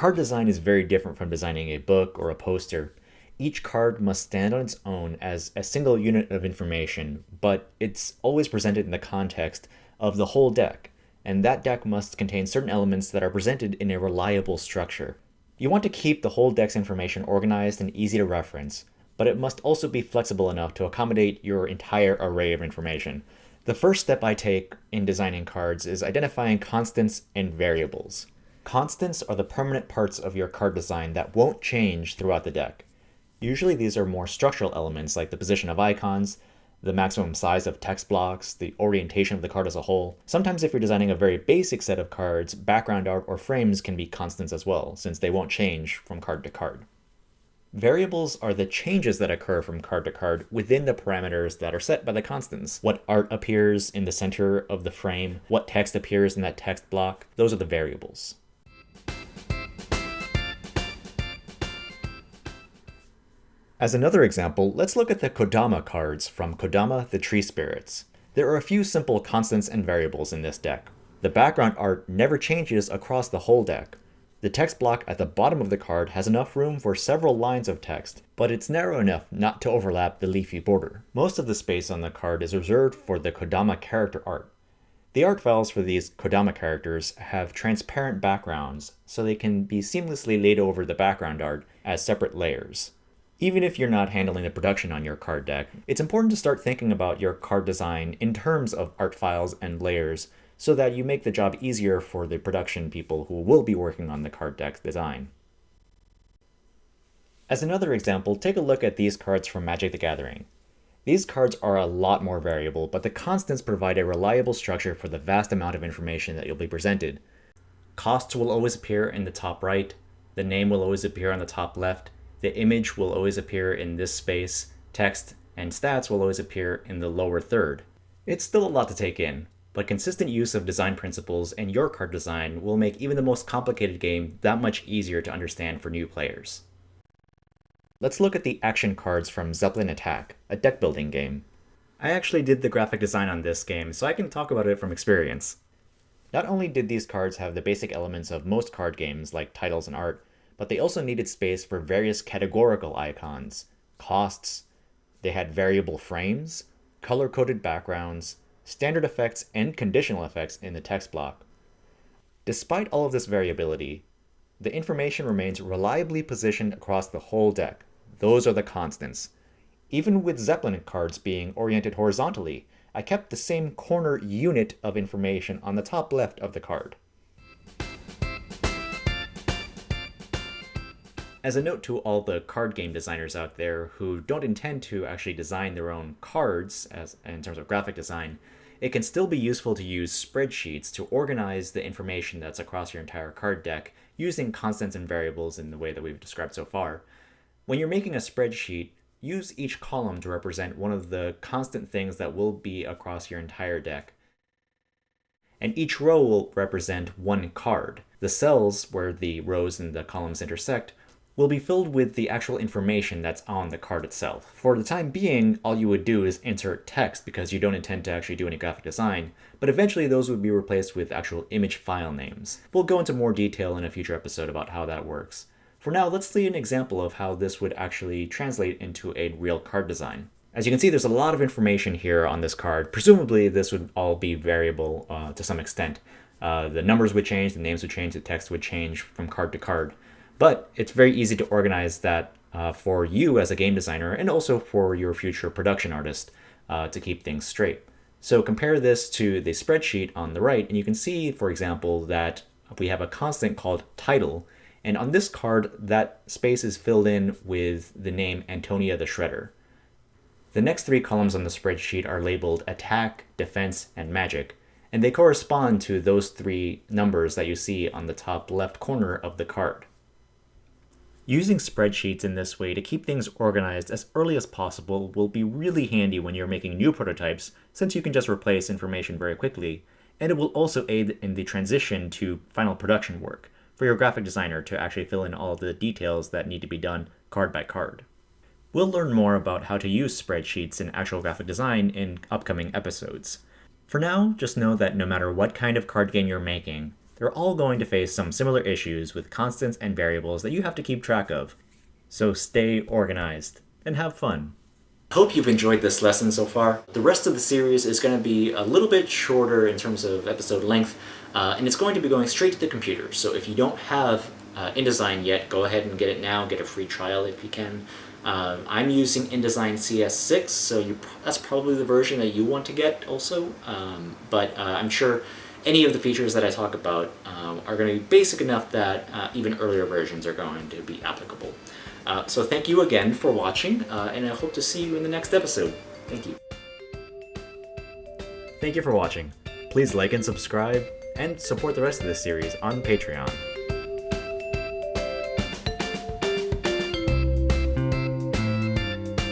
Card design is very different from designing a book or a poster. Each card must stand on its own as a single unit of information, but it's always presented in the context of the whole deck, and that deck must contain certain elements that are presented in a reliable structure. You want to keep the whole deck's information organized and easy to reference, but it must also be flexible enough to accommodate your entire array of information. The first step I take in designing cards is identifying constants and variables. Constants are the permanent parts of your card design that won't change throughout the deck. Usually these are more structural elements like the position of icons, the maximum size of text blocks, the orientation of the card as a whole. Sometimes if you're designing a very basic set of cards, background art or frames can be constants as well, since they won't change from card to card. Variables are the changes that occur from card to card within the parameters that are set by the constants. What art appears in the center of the frame, what text appears in that text block, those are the variables. As another example, let's look at the Kodama cards from Kodama the Tree Spirits. There are a few simple constants and variables in this deck. The background art never changes across the whole deck. The text block at the bottom of the card has enough room for several lines of text, but it's narrow enough not to overlap the leafy border. Most of the space on the card is reserved for the Kodama character art. The art files for these Kodama characters have transparent backgrounds, so they can be seamlessly laid over the background art as separate layers. Even if you're not handling the production on your card deck, it's important to start thinking about your card design in terms of art files and layers so that you make the job easier for the production people who will be working on the card deck design. As another example, take a look at these cards from Magic the Gathering. These cards are a lot more variable, but the constants provide a reliable structure for the vast amount of information that you'll be presented. Costs will always appear in the top right, the name will always appear on the top left, the image will always appear in this space, text and stats will always appear in the lower third. It's still a lot to take in, but consistent use of design principles in your card design will make even the most complicated game that much easier to understand for new players. Let's look at the action cards from Zeppelin Attack, a deck building game. I actually did the graphic design on this game, so I can talk about it from experience. Not only did these cards have the basic elements of most card games like titles and art, but they also needed space for various categorical icons, costs, they had variable frames, color-coded backgrounds, standard effects, and conditional effects in the text block. Despite all of this variability, the information remains reliably positioned across the whole deck. Those are the constants. Even with Zeppelin cards being oriented horizontally, I kept the same corner unit of information on the top left of the card. As a note to all the card game designers out there who don't intend to actually design their own cards in terms of graphic design, it can still be useful to use spreadsheets to organize the information that's across your entire card deck using constants and variables in the way that we've described so far. When you're making a spreadsheet, use each column to represent one of the constant things that will be across your entire deck. And each row will represent one card. The cells where the rows and the columns intersect will be filled with the actual information that's on the card itself. For the time being, all you would do is insert text because you don't intend to actually do any graphic design, but eventually those would be replaced with actual image file names. We'll go into more detail in a future episode about how that works. For now, let's see an example of how this would actually translate into a real card design. As you can see, there's a lot of information here on this card. Presumably, this would all be variable to some extent. The numbers would change, the names would change, the text would change from card to card. But it's very easy to organize that for you as a game designer and also for your future production artist to keep things straight. So compare this to the spreadsheet on the right, and you can see, for example, that we have a constant called title. And on this card, that space is filled in with the name Antonia the Shredder. The next three columns on the spreadsheet are labeled Attack, Defense, and Magic, and they correspond to those three numbers that you see on the top left corner of the card. Using spreadsheets in this way to keep things organized as early as possible will be really handy when you're making new prototypes, since you can just replace information very quickly, and it will also aid in the transition to final production work for your graphic designer to actually fill in all of the details that need to be done card by card. We'll learn more about how to use spreadsheets in actual graphic design in upcoming episodes. For now, just know that no matter what kind of card game you're making, they're all going to face some similar issues with constants and variables that you have to keep track of. So stay organized and have fun. I hope you've enjoyed this lesson so far. The rest of the series is going to be a little bit shorter in terms of episode length, and it's going to be going straight to the computer. So if you don't have InDesign yet, go ahead and get it now. Get a free trial if you can. I'm using InDesign CS6, so that's probably the version that you want to get also. But I'm sure any of the features that I talk about are going to be basic enough that even earlier versions are going to be applicable. So thank you again for watching, and I hope to see you in the next episode. Thank you. Thank you for watching. Please like and subscribe, and support the rest of this series on Patreon.